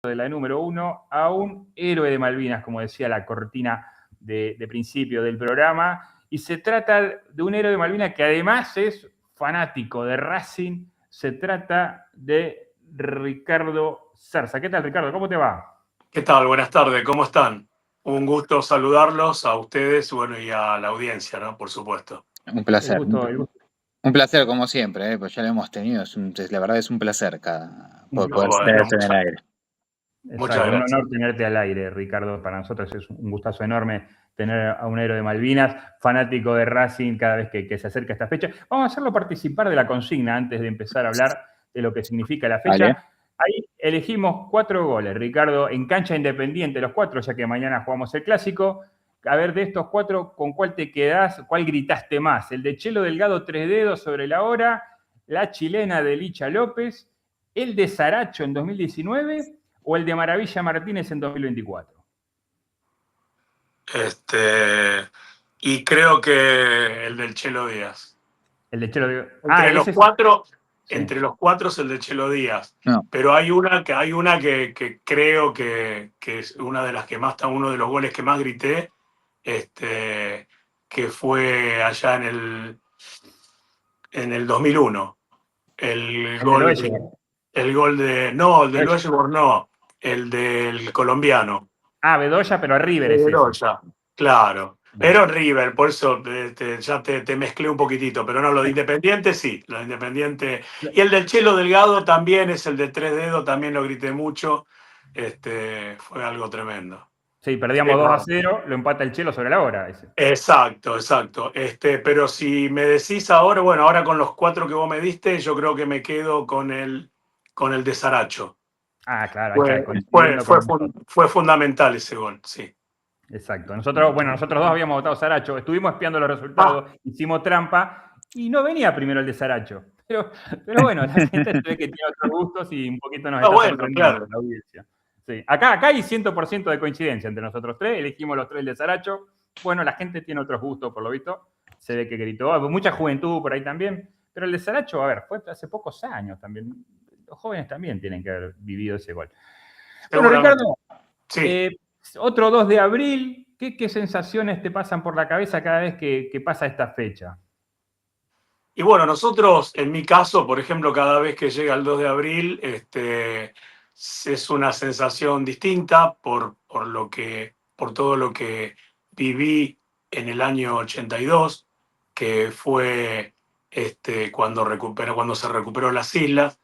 de la número 1 a un héroe de Malvinas, como decía la cortina de principio del programa. Y se trata de un héroe de Malvinas que además es fanático de Racing. Se trata de Ricardo Zarza. ¿Qué tal, Ricardo? ¿Cómo te va? ¿Qué tal? Buenas tardes, ¿cómo están? Un gusto saludarlos a ustedes, bueno, y a la audiencia, ¿no? Por supuesto. Un placer. El gusto. Un placer, como siempre, pues ya lo hemos tenido. La verdad es un placer poder Bueno, estar en el aire. muchas Exacto, un gracias. honor tenerte al aire, Ricardo. Para nosotros es un gustazo enorme tener a un héroe de Malvinas, fanático de Racing cada vez que se acerca esta fecha. Vamos a hacerlo participar de la consigna antes de empezar a hablar de lo que significa la fecha. Vale. Ahí elegimos 4 goles, Ricardo, en cancha independiente, los 4, ya que mañana jugamos el clásico. A ver, de estos 4, ¿con cuál te quedás? ¿Cuál gritaste más? ¿El de Chelo Delgado, 3 dedos sobre la hora? ¿La chilena de Licha López? ¿El de Saracho en 2019? ¿O el de Maravilla Martínez en 2024? Y creo que el del Chelo Díaz. El de Chelo Delgado. Entre los ese es... cuatro, Sí. entre los 4 es el de Chelo Díaz. No. Pero hay una que creo que es una de las que más, uno de los goles que más grité, que fue allá en el 2001. El gol de... No, el del Loeschger no. El del colombiano. Bedoya, pero a River es Bedoya, claro. Pero River, por eso ya te mezclé un poquitito, pero no, lo de Independiente sí, lo de Independiente. Y el del Chelo Delgado también es el de 3 dedos, también lo grité mucho. Fue algo tremendo. Sí, perdíamos 2-0, lo empata el Chelo sobre la hora. Ese. Exacto. Pero si me decís ahora, bueno, ahora con los 4 que vos me diste, yo creo que me quedo con el de Saracho. Claro, ahí Fue fundamental ese gol, sí. Exacto. Nosotros 2 habíamos votado Saracho, estuvimos espiando los resultados, hicimos trampa y no venía primero el de Saracho. Pero bueno, la gente se ve que tiene otros gustos y un poquito nos está sorprendiendo claro. la audiencia. Sí. Acá hay 100% de coincidencia entre nosotros 3, elegimos los 3 de Saracho. Bueno, la gente tiene otros gustos, por lo visto. Se ve que gritó, mucha juventud por ahí también. Pero el de Saracho, a ver, fue hace pocos años también. Los jóvenes también tienen que haber vivido ese gol. Bueno, Ricardo, sí. Otro 2 de abril, ¿qué sensaciones te pasan por la cabeza cada vez que pasa esta fecha? Y bueno, nosotros, en mi caso, por ejemplo, cada vez que llega el 2 de abril, es una sensación distinta por todo lo que viví en el año 82, que fue cuando se recuperó las islas.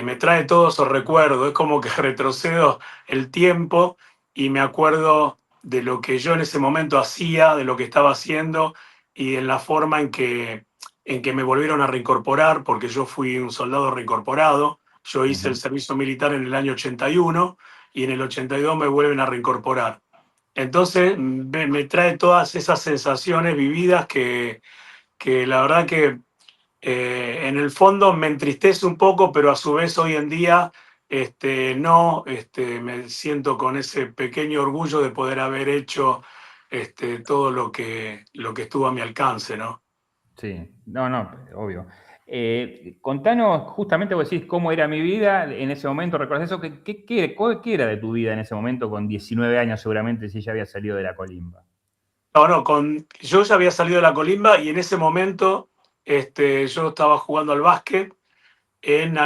Me trae todos esos recuerdos, es como que retrocedo el tiempo y me acuerdo de lo que yo en ese momento hacía, de lo que estaba haciendo y en la forma en que me volvieron a reincorporar, porque yo fui un soldado reincorporado. Yo hice el servicio militar en el año 81 y en el 82 me vuelven a reincorporar. Entonces me trae todas esas sensaciones vividas que la verdad que en el fondo me entristece un poco, pero a su vez hoy en día me siento con ese pequeño orgullo de poder haber hecho todo lo que estuvo a mi alcance, ¿no? Sí, no, obvio. Contanos, justamente vos decís cómo era mi vida en ese momento, ¿recordás eso? ¿Qué era de tu vida en ese momento con 19 años seguramente si ya había salido de la colimba? Yo ya había salido de la colimba y en ese momento yo estaba jugando al básquet. En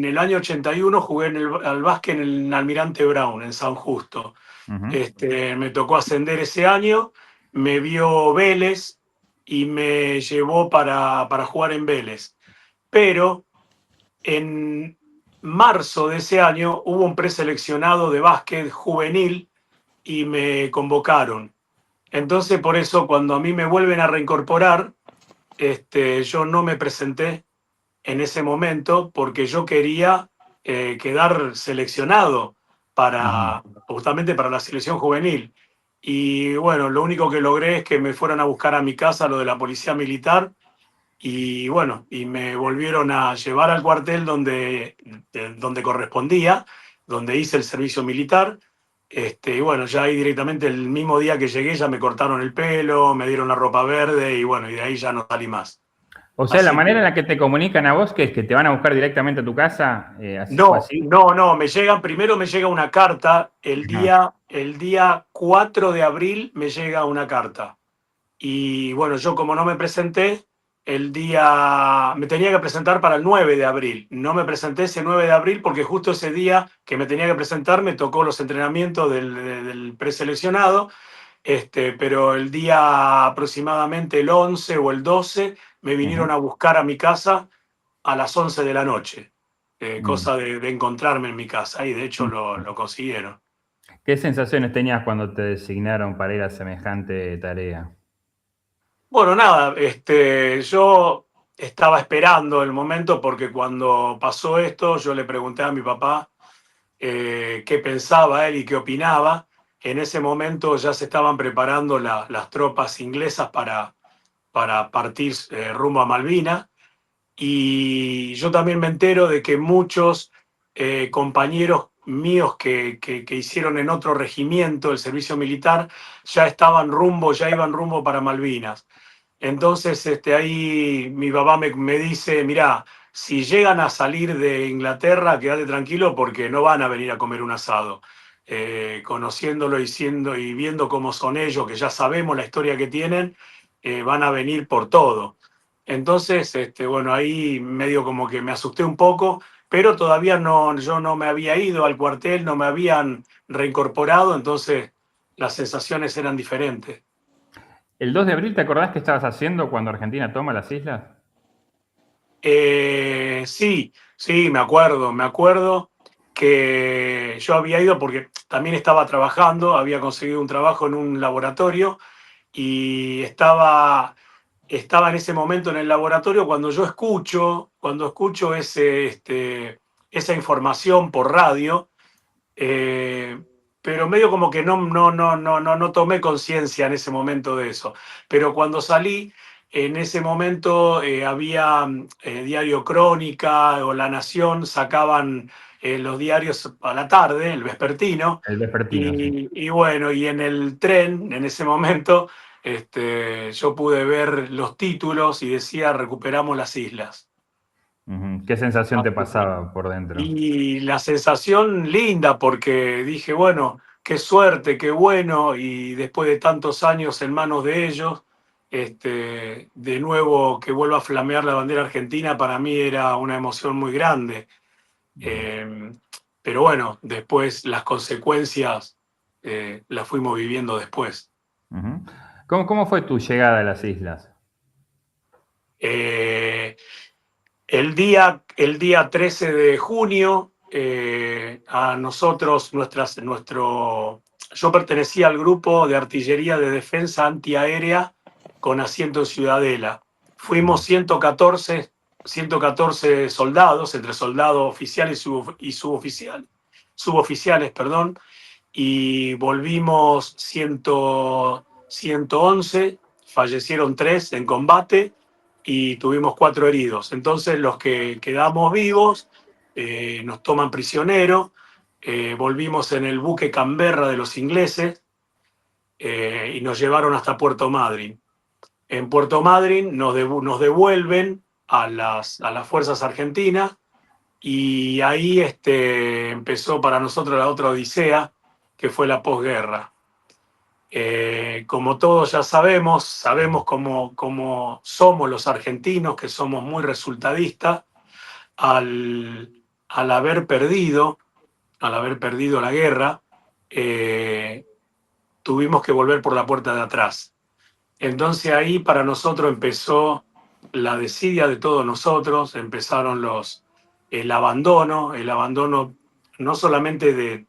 el año 81 jugué al básquet en el Almirante Brown, en San Justo. Me tocó ascender ese año, me vio Vélez y me llevó para jugar en Vélez. Pero en marzo de ese año hubo un preseleccionado de básquet juvenil y me convocaron. Entonces, por eso, cuando a mí me vuelven a reincorporar, yo no me presenté en ese momento porque yo quería quedar seleccionado justamente para la selección juvenil. Y bueno, lo único que logré es que me fueran a buscar a mi casa lo de la policía militar y bueno, y me volvieron a llevar al cuartel donde correspondía, donde hice el servicio militar. Y bueno, ya ahí directamente el mismo día que llegué ya me cortaron el pelo, me dieron la ropa verde y bueno, y de ahí ya no salí más. O sea, la Así manera en que la que te comunican a vos, que es que te van a buscar directamente a tu casa, ¿así fue no, así? no, no, primero me llega una carta, Ajá. el día 4 de abril me llega una carta. Y bueno, yo como no me presenté, me tenía que presentar para el 9 de abril. No me presenté ese 9 de abril porque justo ese día que me tenía que presentar me tocó los entrenamientos del preseleccionado, pero el día aproximadamente el 11 o el 12 me Ujú. vinieron a buscar a mi casa a las 11 de la noche, Mm. cosa de encontrarme en mi casa, y de hecho lo consiguieron. ¿Qué sensaciones tenías cuando te designaron para ir a semejante tarea? Bueno, nada, yo estaba esperando el momento porque cuando pasó esto yo le pregunté a mi papá qué pensaba él y qué opinaba. En ese momento ya se estaban preparando las tropas inglesas para partir rumbo a Malvinas. Y yo también me entero de que muchos compañeros míos que hicieron en otro regimiento el servicio militar ya iban rumbo para Malvinas. Entonces ahí mi papá me dice, mirá, si llegan a salir de Inglaterra, quédate tranquilo porque no van a venir a comer un asado. Conociéndolo y viendo cómo son ellos, que ya sabemos la historia que tienen, van a venir por todo. Entonces, bueno, ahí medio como que me asusté un poco, pero todavía no, yo no me había ido al cuartel, no me habían reincorporado, entonces las sensaciones eran diferentes. ¿El 2 de abril te acordás qué estabas haciendo cuando Argentina toma las islas? Sí, sí, me acuerdo que yo había ido porque también estaba trabajando, había conseguido un trabajo en un laboratorio y estaba en ese momento en el laboratorio cuando escucho esa información por radio, eh, pero medio como que no tomé conciencia en ese momento de eso. Pero cuando salí, en ese momento había Diario Crónica o La Nación, sacaban los diarios a la tarde, el vespertino, El vespertino, sí. y bueno, y en el tren, en ese momento, yo pude ver los títulos y decía recuperamos las islas. Ujú. ¿Qué sensación te Así que pasaba por dentro? y la sensación linda, porque dije, bueno, qué suerte, qué bueno, y después de tantos años en manos de ellos, de nuevo que vuelva a flamear la bandera argentina, para mí era una emoción muy grande. Mm. Eh, pero bueno, después las consecuencias las fuimos viviendo después. Ujú. ¿Cómo fue tu llegada a las islas? Eh, el día 13 de junio, a nosotros, yo pertenecía al grupo de artillería de defensa antiaérea con asiento en Ciudadela. Fuimos Ujú. 114 soldados, entre soldados oficiales y suboficiales, perdón, y volvimos 111, fallecieron 3 en combate y tuvimos 4 heridos. Entonces los que quedamos vivos nos toman prisionero, volvimos en el buque Canberra de los ingleses y nos llevaron hasta Puerto Madryn. En Puerto Madryn nos devuelven a las fuerzas argentinas y ahí empezó para nosotros la otra odisea, que fue la posguerra. Como todos ya sabemos cómo somos los argentinos, que somos muy resultadistas, al, al haber perdido, al haber perdido la guerra, eh, tuvimos que volver por la puerta de atrás. Entonces ahí para nosotros empezó la desidia de todos nosotros, empezaron el abandono no solamente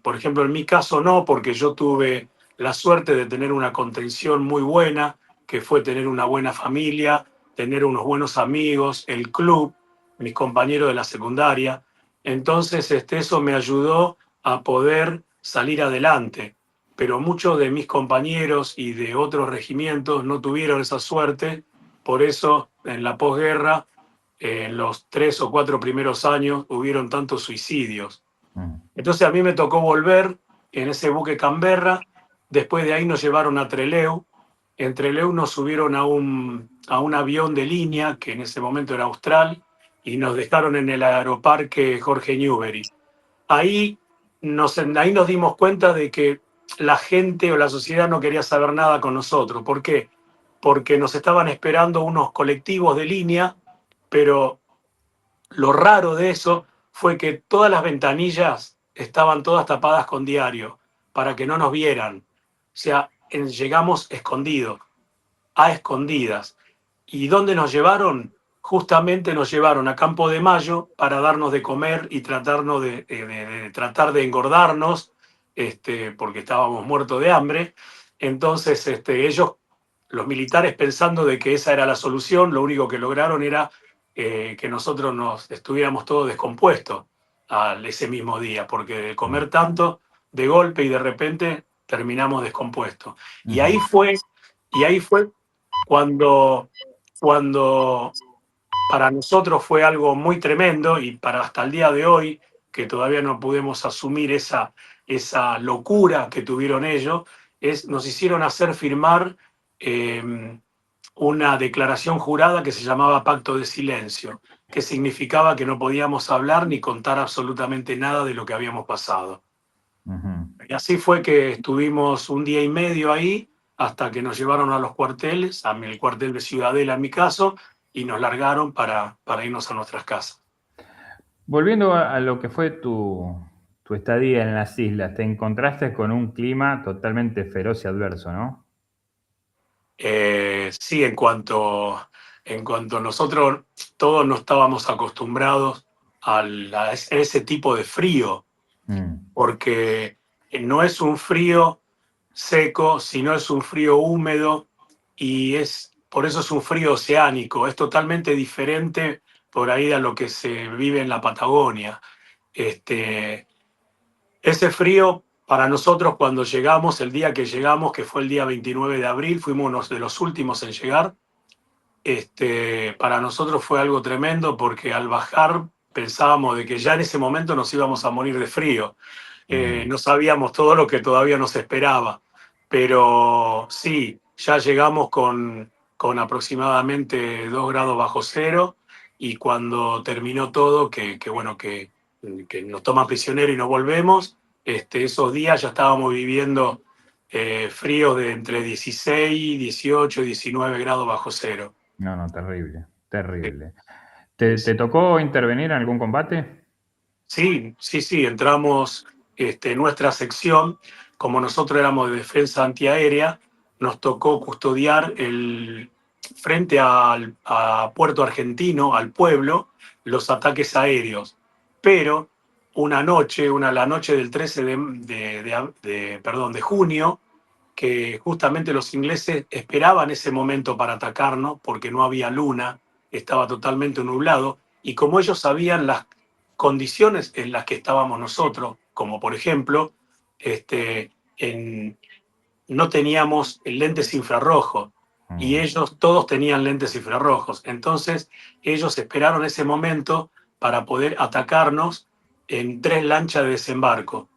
por ejemplo, en mi caso no, porque yo tuve la suerte de tener una contención muy buena, que fue tener una buena familia, tener unos buenos amigos, el club, mis compañeros de la secundaria. Entonces, eso me ayudó a poder salir adelante, pero muchos de mis compañeros y de otros regimientos no tuvieron esa suerte, por eso en la posguerra, en los 3 o 4 primeros años, hubieron tantos suicidios. Mm. Entonces a mí me tocó volver en ese buque Canberra, después de ahí nos llevaron a Trelew, en Trelew nos subieron a un avión de línea, que en ese momento era Austral, y nos dejaron en el aeroparque Jorge Newbery. Ahí ahí nos dimos cuenta de que la gente o la sociedad no quería saber nada con nosotros. ¿Por qué? Porque nos estaban esperando unos colectivos de línea, pero lo raro de eso fue que todas las ventanillas estaban todas tapadas con diario para que no nos vieran. O sea, llegamos escondidos, a escondidas. ¿Y dónde nos llevaron? Justamente nos llevaron a Campo de Mayo para darnos de comer y tratar de engordarnos, porque estábamos muertos de hambre. Entonces, ellos, los militares, pensando de que esa era la solución, lo único que lograron era que nosotros nos estuviéramos todos descompuestos ese mismo día, porque de comer tanto de golpe y de repente terminamos descompuestos. Y ahí fue cuando, cuando para nosotros fue algo muy tremendo y para hasta el día de hoy, que todavía no pudimos asumir esa locura que tuvieron ellos, nos hicieron hacer firmar una declaración jurada que se llamaba Pacto de Silencio, que significaba que no podíamos hablar ni contar absolutamente nada de lo que habíamos pasado. Ujú. Y así fue que estuvimos un día y medio ahí hasta que nos llevaron a los cuarteles, el cuartel de Ciudadela en mi caso, y nos largaron para irnos a nuestras casas. Volviendo a lo que fue tu estadía en las islas, te encontraste con un clima totalmente feroz y adverso, ¿no? Sí, en cuanto nosotros todos no estábamos acostumbrados a ese tipo de frío, Mm, porque no es un frío seco, sino es un frío húmedo y por eso es un frío oceánico, es totalmente diferente por ahí a lo que se vive en la Patagonia. Este, Ese frío para nosotros cuando llegamos, el día que llegamos, que fue el día 29 de abril, fuimos uno de los últimos en llegar. Para nosotros fue algo tremendo porque al bajar pensábamos de que ya en ese momento nos íbamos a morir de frío. mm. No sabíamos todo lo que todavía nos esperaba, pero sí, ya llegamos con aproximadamente 2 grados bajo cero y cuando terminó todo, bueno, que nos toman prisionero y nos volvemos, esos días ya estábamos viviendo fríos de entre 16, 18 y 19 grados bajo cero. No, no, terrible, terrible. Sí, ¿Te tocó intervenir en algún combate? sí, sí, sí, entramos en nuestra sección, como nosotros éramos de defensa antiaérea, nos tocó custodiar frente a Puerto Argentino, al pueblo, los ataques aéreos. Pero una noche, la noche del 13 de junio, que justamente los ingleses esperaban ese momento para atacarnos porque no había luna, estaba totalmente nublado, y como ellos sabían las condiciones en las que estábamos nosotros, como por ejemplo, este, en, no teníamos lentes infrarrojos y Mm, ellos todos tenían lentes infrarrojos. Entonces ellos esperaron ese momento para poder atacarnos en 3 lanchas de desembarco.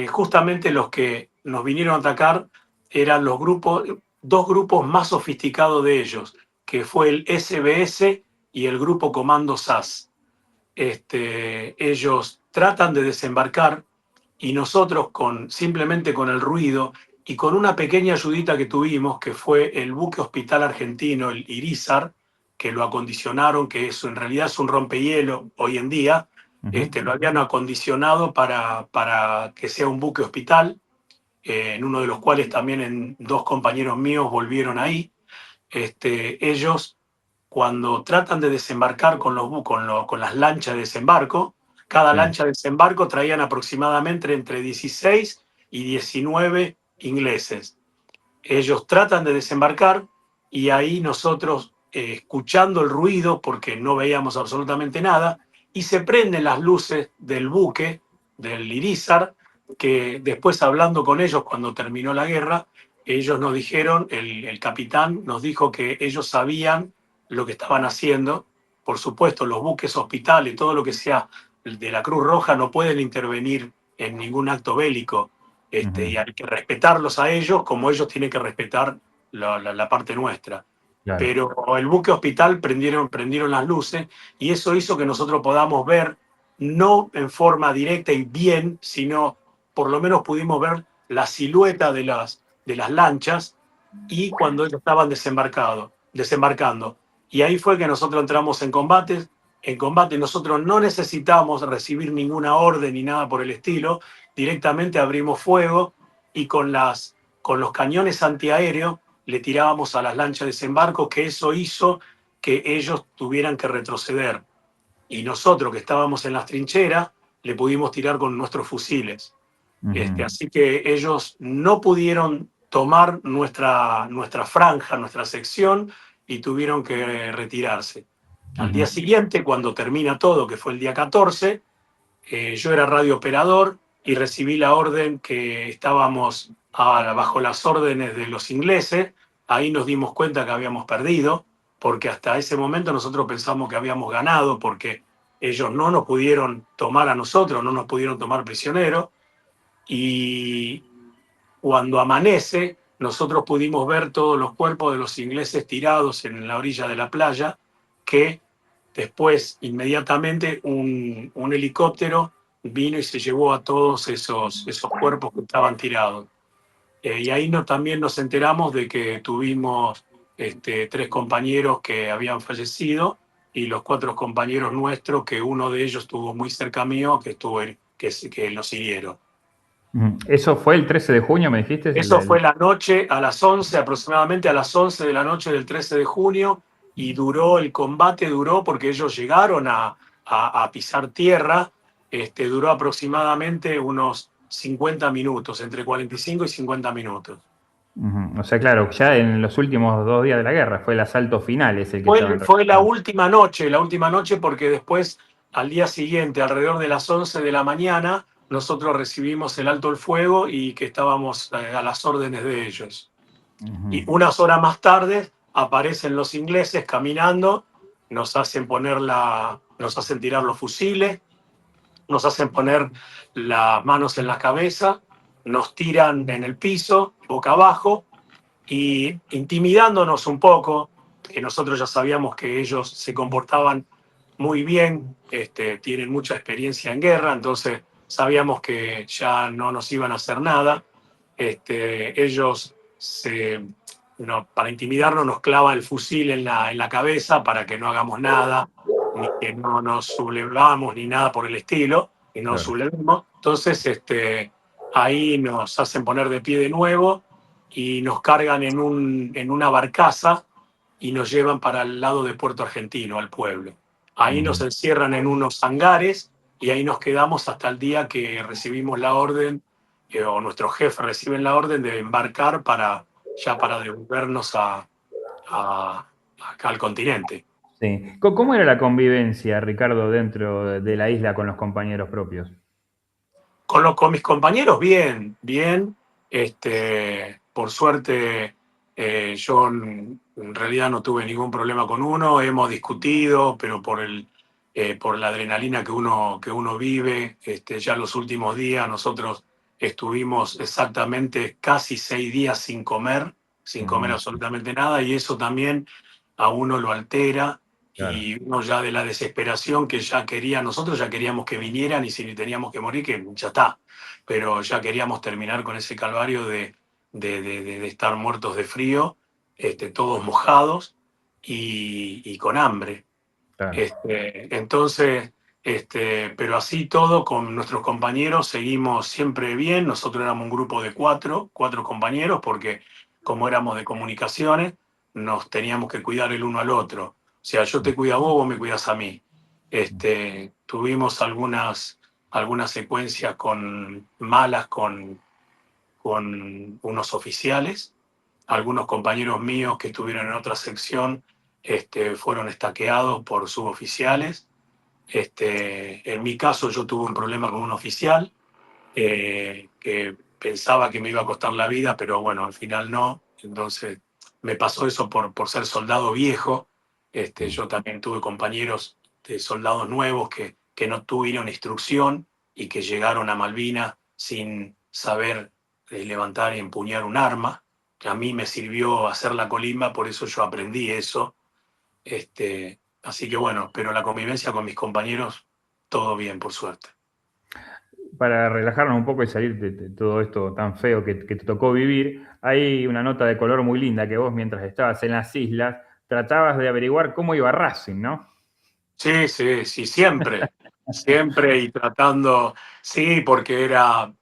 Justamente los que nos vinieron a atacar eran dos grupos más sofisticados de ellos, que fue el SBS y el grupo Comando SAS. Ellos tratan de desembarcar y nosotros simplemente con el ruido y con una pequeña ayudita que tuvimos, que fue el buque hospital argentino, el Irizar, que lo acondicionaron, que eso en realidad es un rompehielo hoy en día, ujú. lo habían acondicionado para que sea un buque hospital, en uno de los cuales también dos compañeros míos volvieron ahí. Ellos, cuando tratan de desembarcar con las lanchas de desembarco, cada Sí. lancha de desembarco traían aproximadamente entre 16 y 19 ingleses. Ellos tratan de desembarcar y ahí nosotros, escuchando el ruido, porque no veíamos absolutamente nada, y se prenden las luces del buque, del Irizar, que después hablando con ellos cuando terminó la guerra, ellos nos dijeron, el capitán nos dijo que ellos sabían lo que estaban haciendo. Por supuesto, los buques hospitales, todo lo que sea de la Cruz Roja no pueden intervenir en ningún acto bélico, Ujú. y hay que respetarlos a ellos como ellos tienen que respetar la parte nuestra. Claro. pero el buque hospital prendieron las luces y eso hizo que nosotros podamos ver, no en forma directa y bien, sino por lo menos pudimos ver la silueta de las lanchas y cuando ellos estaban desembarcando. Y ahí fue que nosotros entramos en combate. En combate nosotros no necesitamos recibir ninguna orden ni nada por el estilo, directamente abrimos fuego y con los cañones antiaéreos le tirábamos a las lanchas de desembarco, que eso hizo que ellos tuvieran que retroceder. Y nosotros que estábamos en las trincheras, le pudimos tirar con nuestros fusiles. Así que ellos no pudieron tomar nuestra franja, nuestra sección, y tuvieron que retirarse. Al día siguiente, cuando termina todo, que fue el día 14, yo era radiooperador y recibí la orden que estábamos bajo las órdenes de los ingleses. Ahí nos dimos cuenta que habíamos perdido, porque hasta ese momento nosotros pensamos que habíamos ganado, porque ellos no nos pudieron tomar a nosotros, no nos pudieron tomar prisioneros. Y cuando amanece, nosotros pudimos ver todos los cuerpos de los ingleses tirados en la orilla de la playa, que después, inmediatamente, un helicóptero vino y se llevó a todos esos cuerpos que estaban tirados. Y ahí también nos enteramos de que tuvimos 3 compañeros que habían fallecido y los 4 compañeros nuestros, que uno de ellos estuvo muy cerca mío, que nos siguieron. ¿Eso fue el 13 de junio, me dijiste? Eso fue la noche a las 11, aproximadamente a las 11 de la noche del 13 de junio, y el combate duró porque ellos llegaron a pisar tierra, duró aproximadamente unos 50 minutos, entre 45 y 50 minutos. O sea, claro, ya en los últimos 2 días de la guerra fue el asalto final, es el que estaban Fue realizando. la última noche porque después, al día siguiente, alrededor de las 11 de la mañana, nosotros recibimos el alto el fuego y que estábamos a las órdenes de ellos. Y unas horas más tarde aparecen los ingleses caminando, nos hacen tirar los fusiles, nos hacen poner las manos en la cabeza, nos tiran en el piso, boca abajo, y intimidándonos un poco, que nosotros ya sabíamos que ellos se comportaban muy bien, tienen mucha experiencia en guerra, entonces sabíamos que ya no nos iban a hacer nada. Ellos, no, para intimidarnos, nos clavan el fusil en la cabeza para que no hagamos nada, ni que no nos sublevamos, ni nada por el estilo, y no nos Claro. sublevemos. Entonces, ahí nos hacen poner de pie de nuevo y nos cargan en una barcaza y nos llevan para el lado de Puerto Argentino, al pueblo. Ahí nos encierran en unos hangares y ahí nos quedamos hasta el día que recibimos la orden, o nuestros jefes reciben la orden de embarcar para devolvernos acá al continente. Sí. ¿Cómo era la convivencia, Ricardo, dentro de la isla con los compañeros propios? Con mis compañeros, bien, bien. Por suerte, yo en realidad no tuve ningún problema con uno. Hemos discutido, pero por la adrenalina que uno vive, ya los últimos días nosotros estuvimos exactamente casi 6 días sin comer absolutamente nada, y eso también a uno lo altera. Claro. Y uno ya de la desesperación que nosotros ya queríamos que vinieran y si teníamos que morir, que ya está. Pero ya queríamos terminar con ese calvario de estar muertos de frío, todos mojados y con hambre. Claro. Entonces, pero así todo, con nuestros compañeros seguimos siempre bien. Nosotros éramos un grupo de cuatro compañeros, porque como éramos de comunicaciones, nos teníamos que cuidar el uno al otro. O sea, yo te cuido a vos, vos me cuidas a mí. Tuvimos algunas secuencias malas con unos oficiales. Algunos compañeros míos que estuvieron en otra sección fueron estaqueados por suboficiales. En mi caso, yo tuve un problema con un oficial que pensaba que me iba a costar la vida, pero bueno, al final no. Entonces, me pasó eso por ser soldado viejo. Yo también tuve compañeros de soldados nuevos que no tuvieron instrucción y que llegaron a Malvinas sin saber levantar y empuñar un arma. a mí me sirvió hacer la colimba, por eso yo aprendí eso. Así que bueno, pero la convivencia con mis compañeros, todo bien, por suerte. Para relajarnos un poco y salir de todo esto tan feo que te tocó vivir, hay una nota de color muy linda que vos, mientras estabas en las islas, tratabas de averiguar cómo iba Racing, ¿no? Sí, sí, sí, siempre, siempre y tratando, sí, porque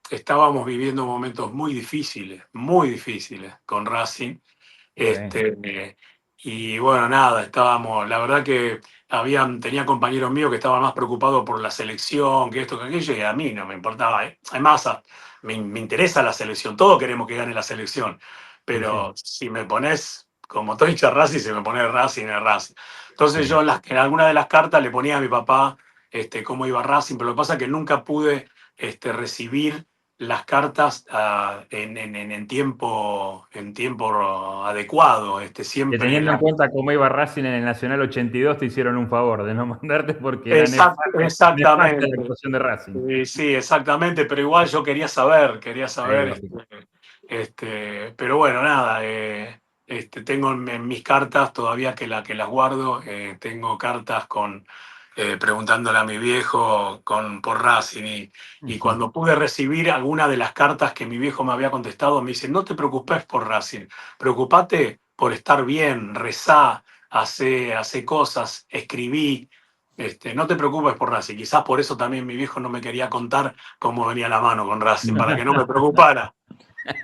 estábamos viviendo momentos muy difíciles con Racing. Sí, Y bueno, nada, la verdad que tenía compañeros míos que estaban más preocupados por la selección, que esto, que aquello, y a mí no me importaba. Además, me interesa la selección, todos queremos que gane la selección, sí, sí, pero si me pones, como estoy hincha de Racing, si me pones Racing, es Racing. Entonces sí. yo en alguna de las cartas le ponía a mi papá cómo iba Racing, pero lo que pasa es que nunca pude recibir las cartas en tiempo adecuado. Que Siempre teniendo en cuenta cómo iba Racing en el Nacional 82, te hicieron un favor de no mandarte porque era nefasta la Exactamente. actuación de Racing. Sí, exactamente, pero igual yo quería Sí, saber, lógico. pero bueno, nada, tengo en mis cartas todavía que las guardo, tengo cartas preguntándole a mi viejo por Racing y Ujú. cuando pude recibir alguna de las cartas que mi viejo me había contestado, me dice, no te preocupes por Racing, preocupate por estar bien, rezá, hace cosas, escribí. No te preocupes por Racing. Quizás por eso también mi viejo no me quería contar cómo venía la mano con Racing, para que no me preocupara.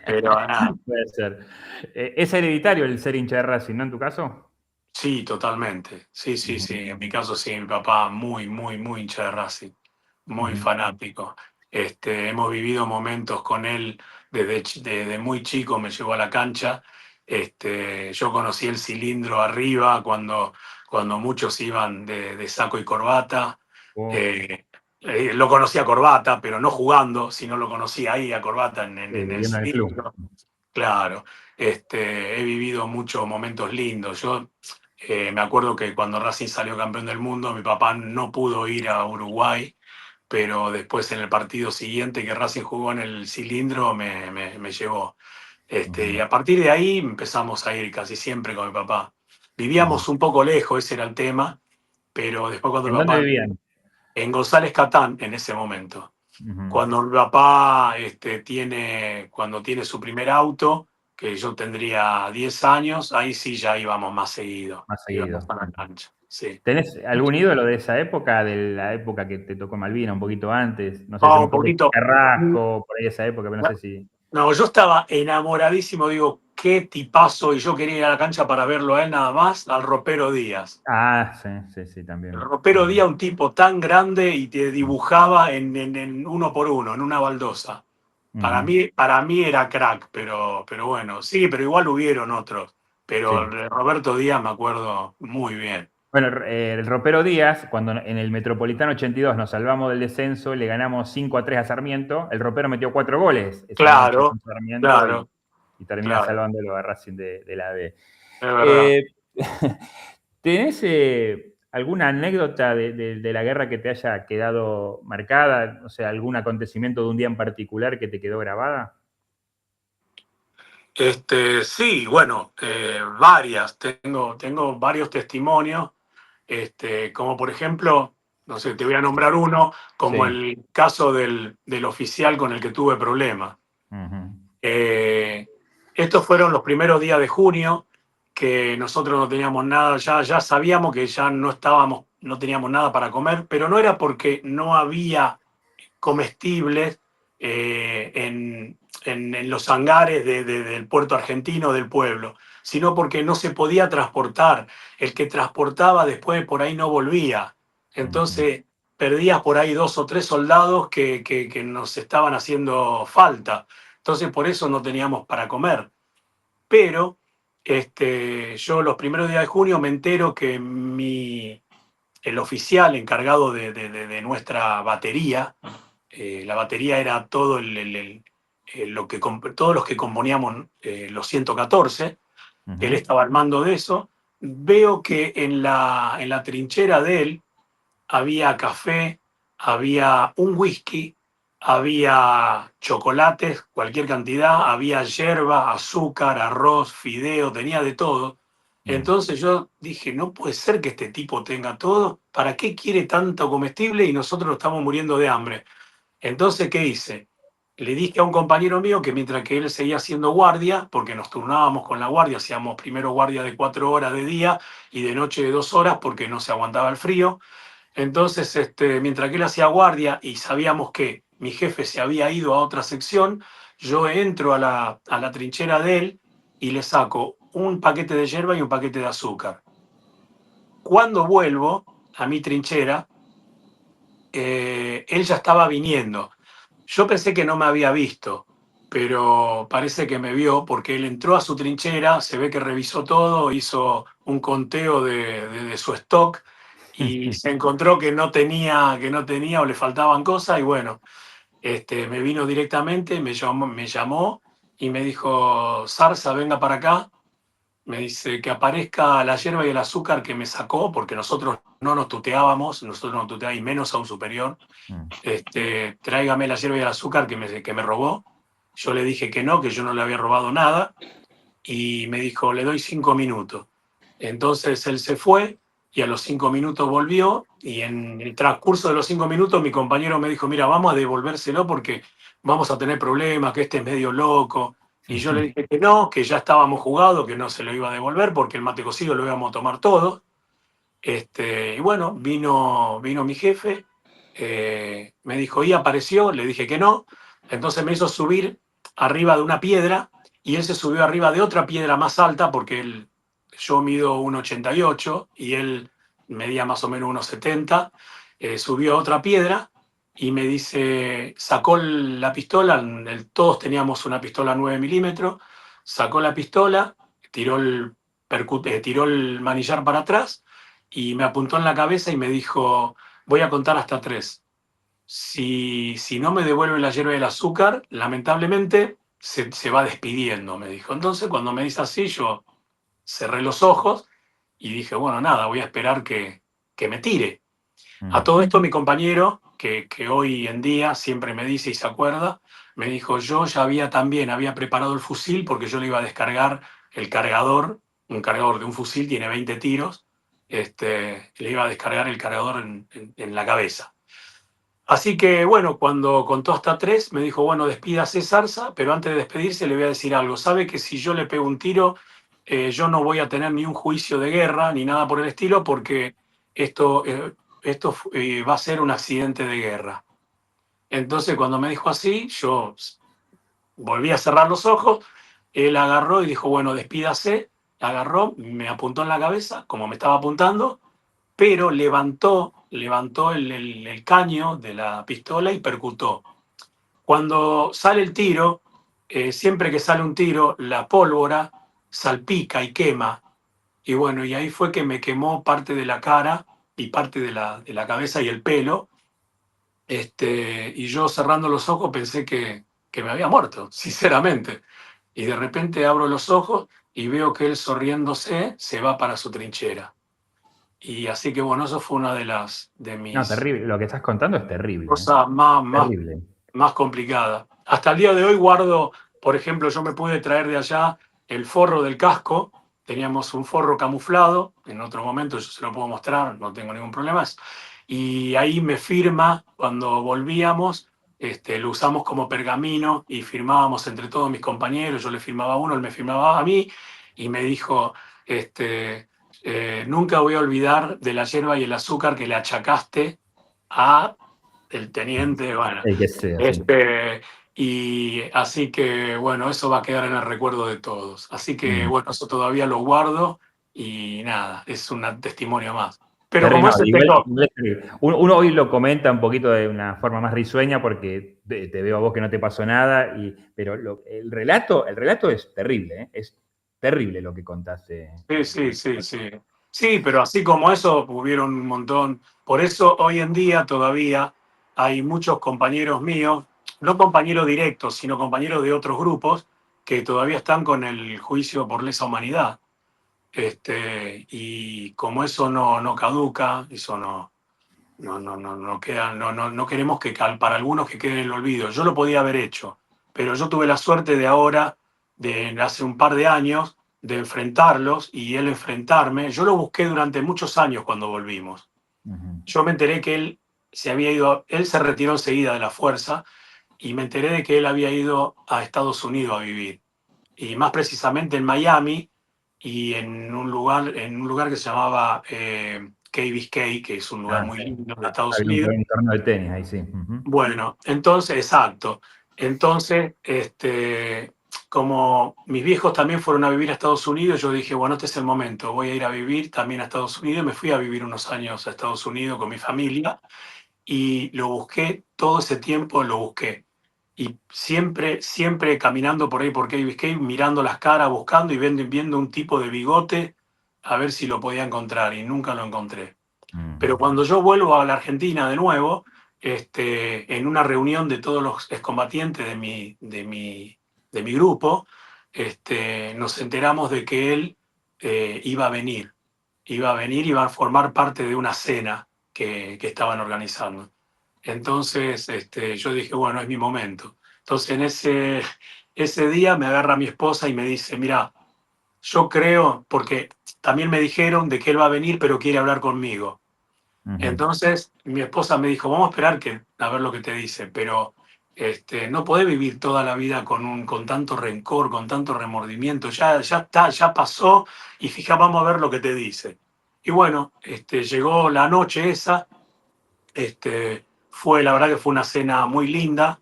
Pero nada, Puede ser. Es hereditario el ser hincha de Racing, ¿no? En tu caso. sí, totalmente. Sí, sí, Ujú, sí. En mi caso sí, mi papá muy, muy, muy hincha de Racing, muy ujú. fanático. Hemos vivido momentos con él desde muy chico, me llevó a la cancha. Yo conocí el cilindro arriba cuando muchos iban de saco y corbata. Oh, Eh, lo conocía a corbata, pero no jugando, sino lo conocía ahí a corbata en el viviendo en el club. cilindro. Claro, he vivido muchos momentos lindos. Yo me acuerdo que cuando Racing salió campeón del mundo, mi papá no pudo ir a Uruguay, pero después en el partido siguiente que Racing jugó en el cilindro me llevó. Y Ujú, a partir de ahí empezamos a ir casi siempre con mi papá. ujú. Vivíamos un poco lejos, ese era el tema, pero después cuando mi ¿En dónde papá, vivían? en González Catán en ese momento. Ujú. Cuando mi papá cuando tiene su primer auto, que yo tendría 10 años, ahí sí ya íbamos más seguido, Más íbamos seguido. a la cancha, sí. ¿Tenés algún ídolo de esa época, de la época que te tocó Malvina, un poquito antes? No sé, se No, me un ocurre poquito. Carrasco, por ahí esa época, pero no sé si. No, yo estaba enamoradísimo, digo, qué tipazo, y yo quería ir a la cancha para verlo a él nada más, al Ropero Díaz. Ah, sí, sí, sí, El también. Ropero También. Díaz, un tipo tan grande y te dibujaba en uno por uno, en una baldosa. Ujú. Para mí era crack, pero bueno, sí, pero igual hubieron otros. Pero Sí. el de Roberto Díaz me acuerdo muy bien. Bueno, el Ropero Díaz, cuando en el Metropolitano 82 nos salvamos del descenso, le ganamos 5-3 a Sarmiento, el Ropero metió 4 goles esa noche Claro, con Sarmiento claro, y termina claro, salvándolo a Racing de la B. es verdad. Eh, ¿Tenés alguna anécdota de la guerra que te haya quedado marcada? O sea, algún acontecimiento de un día en particular que te quedó grabada. Sí, bueno, varias. Tengo varios testimonios, como por ejemplo, no sé, te voy a nombrar uno, como Sí. el caso del oficial con el que tuve problemas. Ujú, Eh, Estos fueron los primeros días de junio, que nosotros no teníamos nada, ya sabíamos que ya no teníamos nada para comer, pero no era porque no había comestibles en los hangares del puerto argentino del pueblo, sino porque no se podía transportar. El que transportaba después por ahí no volvía. ujú. Entonces perdías por ahí 2 o 3 soldados que nos estaban haciendo falta. Entonces por eso no teníamos para comer. Pero yo los primeros días de junio me entero que el oficial encargado de nuestra batería, la batería era todo todos los que componíamos los 114, él Ujú. estaba al mando de eso. Veo que en la trinchera de él había café, había un whisky había chocolates, cualquier cantidad, había yerba, azúcar, arroz, fideo, tenía de todo. Entonces yo dije, no puede ser que este tipo tenga todo, ¿para qué quiere tanto comestible y nosotros nos estamos muriendo de hambre? Entonces, ¿qué hice? Le dije a un compañero mío que mientras que él seguía haciendo guardia, porque nos turnábamos con la guardia, hacíamos primero guardia de 4 horas de día y de noche de 2 horas porque no se aguantaba el frío. Entonces, mientras que él hacía guardia y sabíamos que mi jefe se había ido a otra sección, yo entro a la trinchera de él y le saco un paquete de yerba y un paquete de azúcar. Cuando vuelvo a mi trinchera, él ya estaba viniendo. Yo pensé que no me había visto, pero parece que me vio porque él entró a su trinchera, se ve que revisó todo, hizo un conteo de su stock y se encontró que no tenía o le faltaban cosas y bueno, me vino directamente, me llamó y me dijo, Sarsa, venga para acá. Me dice que aparezca la hierba y el azúcar que me sacó, porque nosotros no nos tuteábamos, nosotros no tuteábamos, y menos a un superior. Tráigame la hierba y el azúcar que me robó. Yo le dije que no, que yo no le había robado nada, y me dijo, le doy 5 minutos. Entonces él se fue y a los 5 minutos volvió y en el transcurso de los 5 minutos mi compañero me dijo, mira, vamos a devolvérselo porque vamos a tener problemas, que este es medio loco. Y yo le dije que no, que ya estábamos jugados, que no se lo iba a devolver porque el mate cocido lo íbamos a tomar todo. Y bueno, vino mi jefe, me dijo, ¿y apareció? Le dije que no. Entonces me hizo subir arriba de una piedra y él se subió arriba de otra piedra más alta porque yo mido 1,88 y él medía más o menos 1,70. Subió a otra piedra y me dice, sacó la pistola, todos teníamos una pistola 9 milímetros, sacó la pistola, tiró el manillar para atrás y me apuntó en la cabeza y me dijo, voy a contar hasta 3. Si no me devuelve la hierba del azúcar, lamentablemente se va despidiendo, me dijo. Entonces, cuando me dice así, yo cerré los ojos y dije, bueno, nada, voy a esperar que me tire. A todo esto, mi compañero, que hoy en día siempre me dice y se acuerda, me dijo, yo ya había preparado el fusil porque yo le iba a descargar el cargador, un cargador de un fusil tiene 20 tiros, le iba a descargar el cargador en la cabeza. Así que bueno, cuando contó hasta 3, me dijo, bueno, despídase Sarsa, pero antes de despedirse le voy a decir algo. Sabe que si yo le pego un tiro, yo no voy a tener ni un juicio de guerra ni nada por el estilo, porque esto va a ser un accidente de guerra. Entonces, cuando me dijo así, yo volví a cerrar los ojos, él agarró y dijo, bueno, despídase, agarró, me apuntó en la cabeza, como me estaba apuntando, pero levantó el caño de la pistola y percutó. Cuando sale el tiro, siempre que sale un tiro, la pólvora salpica y quema. Y bueno, y ahí fue que me quemó parte de la cara y parte de la cabeza y el pelo. Y yo cerrando los ojos pensé que me había muerto, sinceramente. Y de repente abro los ojos y veo que él sonriéndose se va para su trinchera. Y así que bueno, eso fue una de No, mis terrible. Lo que estás contando es terrible. cosas Terrible. más complicadas. Hasta el día de hoy guardo, por ejemplo, yo me pude traer de allá el forro del casco. Teníamos un forro camuflado, en otro momento yo se lo puedo mostrar, no tengo ningún problema. Y ahí me firma, cuando volvíamos, lo usamos como pergamino y firmábamos entre todos mis compañeros, yo le firmaba a uno, él me firmaba a mí, y me dijo, nunca voy a olvidar de la hierba y el azúcar que le achacaste a el teniente, bueno, El que sea, sí. y así que, bueno, eso va a quedar en el recuerdo de todos. Así que, Mm. bueno, eso todavía lo guardo y nada, es un testimonio más. Pero Terrible, como no, ese igual, tengo, igual es terrible. Uno hoy lo comenta un poquito de una forma más risueña porque te veo a vos que no te pasó nada, pero el relato es terrible, ¿eh? Es terrible lo que contaste. sí. Sí, pero así como eso, hubieron un montón. Por eso hoy en día todavía hay muchos compañeros míos, no compañeros directos, sino compañeros de otros grupos, que todavía están con el juicio por lesa humanidad. Y como eso no caduca, eso no queda, no queremos que para algunos que quede en el olvido. Yo lo podía haber hecho, pero yo tuve la suerte de ahora, de hace un par de años, de enfrentarlos y él enfrentarme. Yo lo busqué durante muchos años cuando volvimos. Ujú. Yo me enteré que él se había ido, él se retiró enseguida de la fuerza y me enteré de que él había ido a Estados Unidos a vivir, y más precisamente en Miami y en un lugar que se llamaba Key Biscayne, que es un lugar Ah, muy sí. lindo de Estados Había Unidos. un torneo de tenis ahí, sí. Ujú. Bueno, entonces, exacto. Entonces, como mis viejos también fueron a vivir a Estados Unidos, yo dije, bueno, este es el momento, voy a ir a vivir también a Estados Unidos. Me fui a vivir unos años a Estados Unidos con mi familia y lo busqué, todo ese tiempo lo busqué. Y siempre, siempre caminando por ahí por Key Biscayne, mirando las caras, buscando y viendo un tipo de bigote, a ver si lo podía encontrar, y nunca lo encontré. Pero Mm. cuando yo vuelvo a la Argentina de nuevo, en una reunión de todos los excombatientes de mi grupo, nos enteramos de que él iba a venir, iba a formar parte de una cena que estaban organizando. Entonces, yo dije, bueno, es mi momento. Entonces, ese día me agarra mi esposa y me dice, mira, yo creo, porque también me dijeron de que él va a venir, pero quiere hablar conmigo. Ujú. Entonces, mi esposa me dijo, vamos a esperar a ver lo que te dice, pero no podés vivir toda la vida con tanto rencor, con tanto remordimiento. Ya está, ya pasó, y fija, vamos a ver lo que te dice. Y bueno, llegó la noche esa. La verdad que fue una cena muy linda,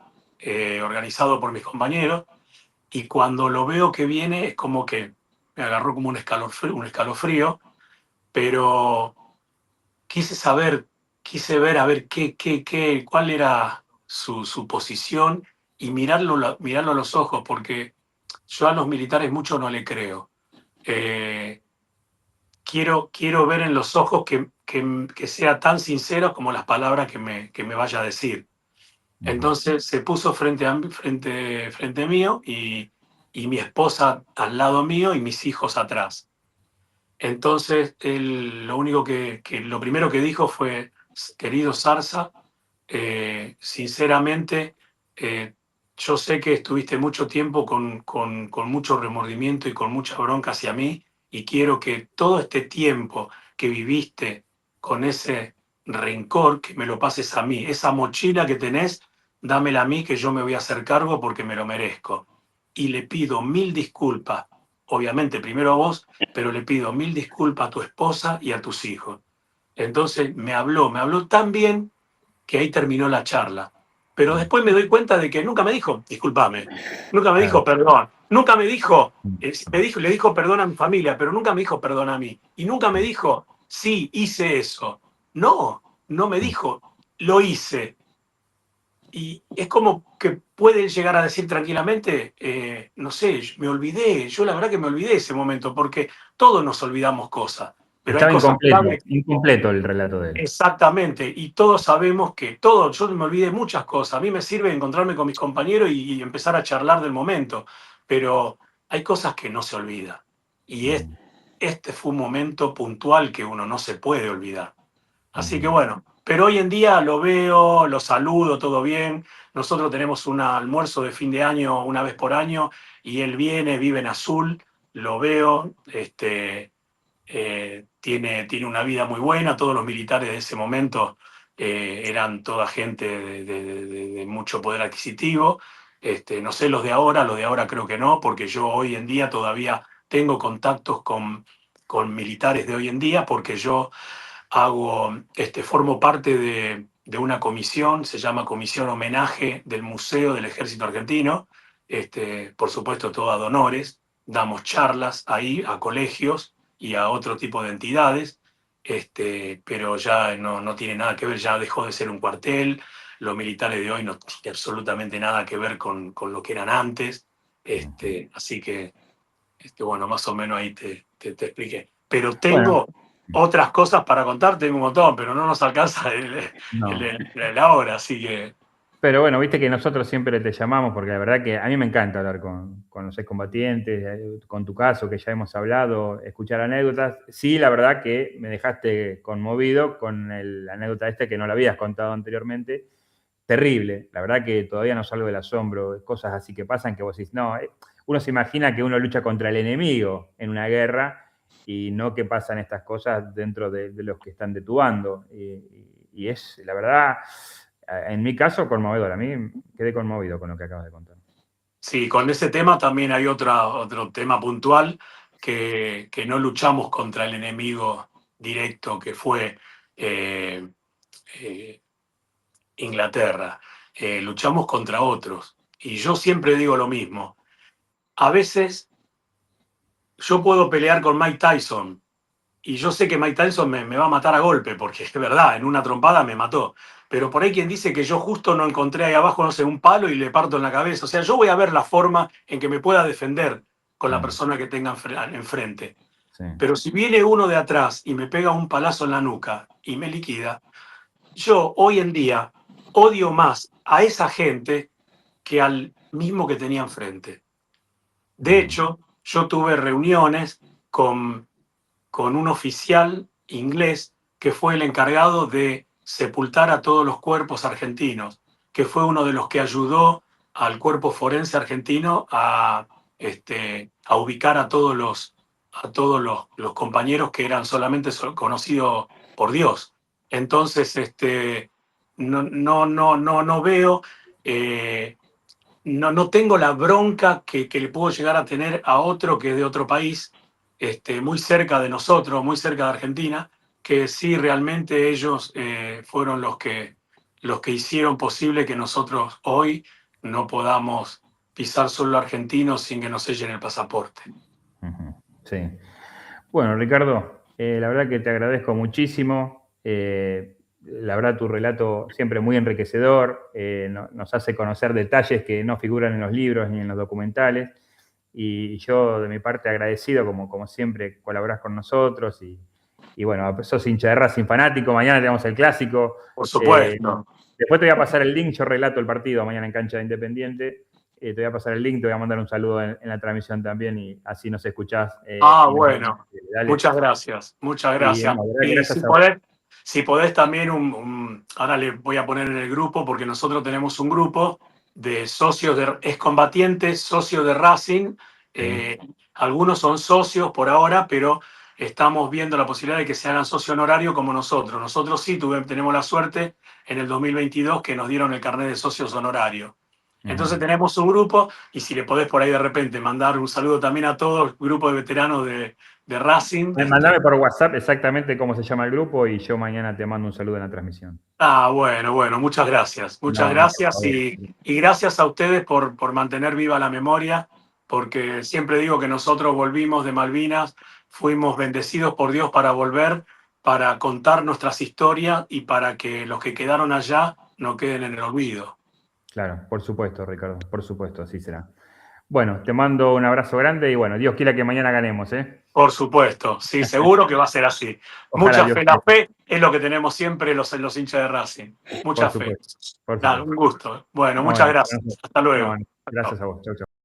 organizado por mis compañeros, y cuando lo veo que viene es como que me agarró como un escalofrío, pero quise saber, quise ver a ver cuál era su posición, y mirarlo a los ojos, porque yo a los militares mucho no le creo. Eh, quiero ver en los ojos que sea tan sincero como las palabras que me vaya a decir. Ujú. Entonces se puso frente mío, y mi esposa al lado mío y mis hijos atrás. Entonces él lo primero que dijo fue, querido Sarza, sinceramente, eh, yo sé que estuviste mucho tiempo con mucho remordimiento y con mucha bronca hacia mí, y quiero que todo este tiempo que viviste con ese rencor, que me lo pases a mí. Esa mochila que tenés, dámela a mí, que yo me voy a hacer cargo porque me lo merezco. Y le pido mil disculpas, obviamente primero a vos, pero le pido mil disculpas a tu esposa y a tus hijos. Entonces me habló tan bien que ahí terminó la charla. Pero Mm. después me doy cuenta de que nunca me dijo, discúlpame, nunca me Claro. dijo perdón, nunca me dijo, Mm. le dijo perdón a mi familia, pero nunca me dijo perdón a mí. Y nunca me dijo, sí, hice eso. No, no me Mm. dijo, lo hice. Y es como que puede llegar a decir tranquilamente, no sé, me olvidé, yo la verdad que me olvidé ese momento, porque todos nos olvidamos cosas, pero hay Estaba cosas incompleto, clave. incompleto el relato de él. Exactamente, y todos sabemos que yo me olvidé muchas cosas. A mí me sirve encontrarme con mis compañeros y empezar a charlar del momento, pero hay cosas que no se olvidan. Y Mm. este fue un momento puntual que uno no se puede olvidar. Así que Ujú. bueno, pero hoy en día lo veo, lo saludo, todo bien. Nosotros tenemos un almuerzo de fin de año una vez por año, y él vive en Azul, lo veo, tiene una vida muy buena. Todos los militares de ese momento eran toda gente de mucho poder adquisitivo. No sé los de ahora creo que no, porque yo hoy en día todavía tengo contactos con militares de hoy en día, porque yo formo parte de una comisión, se llama Comisión Homenaje del Museo del Ejército Argentino. Por supuesto, todo ad honores. Damos charlas ahí a colegios y a otro tipo de entidades, pero ya no tiene nada que ver, ya dejó de ser un cuartel. Los militares de hoy no tienen absolutamente nada que ver con lo que eran antes. Ujú. Así que, bueno, más o menos ahí te expliqué. Pero Bueno, tengo otras cosas para contar, tengo un montón, pero no nos alcanza no. la hora, así que... Pero bueno, viste que nosotros siempre te llamamos porque la verdad que a mí me encanta hablar con los excombatientes, con tu caso que ya hemos hablado, escuchar anécdotas. Sí, la verdad que me dejaste conmovido con la anécdota que no la habías contado anteriormente. Terrible, la verdad que todavía no salgo del asombro, cosas así que pasan que vos decís, no, uno se imagina que uno lucha contra el enemigo en una guerra y no que pasan estas cosas dentro de los que están de tu bando. Y es, la verdad, en mi caso, conmovedor. A mí quedé conmovido con lo que acabas de contar. Sí, con ese tema también hay otro tema puntual, que no luchamos contra el enemigo directo que fue eh, eh, Inglaterra. Luchamos contra otros. Y yo siempre digo lo mismo. A veces yo puedo pelear con Mike Tyson y yo sé que Mike Tyson me va a matar a golpe, porque es verdad, en una trompada me mató. Pero por ahí quien dice que yo justo no encontré ahí abajo, no sé, un palo y le parto en la cabeza. O sea, yo voy a ver la forma en que me pueda defender con la persona que tenga enfrente. Sí. Pero si viene uno de atrás y me pega un palazo en la nuca y me liquida, yo hoy en día odio más a esa gente que al mismo que tenía enfrente. De hecho, yo tuve reuniones con un oficial inglés que fue el encargado de sepultar a todos los cuerpos argentinos, que fue uno de los que ayudó al cuerpo forense argentino a ubicar a todos los compañeros que eran solamente conocidos por Dios. Entonces, no veo, no tengo la bronca que le puedo llegar a tener a otro que es de otro país, muy cerca de nosotros, muy cerca de Argentina, que sí, realmente ellos fueron los que hicieron posible que nosotros hoy no podamos pisar suelo argentino sin que nos sellen el pasaporte. Sí. Bueno, Ricardo, la verdad que te agradezco muchísimo. La verdad, tu relato siempre muy enriquecedor. Nos hace conocer detalles que no figuran en los libros ni en los documentales. Y yo, de mi parte, agradecido, como siempre, colaborás con nosotros. Y bueno, sos hincha de Racing fanático. Mañana tenemos el clásico. Por supuesto. Después te voy a pasar el link. Yo relato el partido mañana en cancha de Independiente. Te voy a pasar el link, te voy a mandar un saludo en la transmisión también y así nos escuchás. Bueno, Dale. muchas gracias, muchas Y gracias. no, Y gracias a vos. si podés también, ahora le voy a poner en el grupo, porque nosotros tenemos un grupo de socios, de excombatientes, socios de Racing. Algunos son socios por ahora, pero estamos viendo la posibilidad de que se hagan socio honorario como nosotros. Nosotros sí tenemos la suerte en el 2022 que nos dieron el carnet de socios honorario. Entonces tenemos un grupo, y si le podés por ahí de repente mandar un saludo también a todo el grupo de veteranos de Racing. Mandame por WhatsApp exactamente cómo se llama el grupo y yo mañana te mando un saludo en la transmisión. Bueno, muchas gracias. Muchas No, gracias por favor. y gracias a ustedes por mantener viva la memoria, porque siempre digo que nosotros volvimos de Malvinas, fuimos bendecidos por Dios para volver, para contar nuestras historias y para que los que quedaron allá no queden en el olvido. Claro, por supuesto, Ricardo, por supuesto, así será. Bueno, te mando un abrazo grande y bueno, Dios quiera que mañana ganemos, ¿eh? Por supuesto, sí, seguro que va a ser así. Ojalá Mucha Dios fe, la quiera. fe es lo que tenemos siempre los hinchas de Racing. Por Mucha fe. supuesto, por Dale, supuesto. un gusto. Bueno, No, muchas bueno, gracias. Hasta no, luego. gracias a vos. Chau, chau.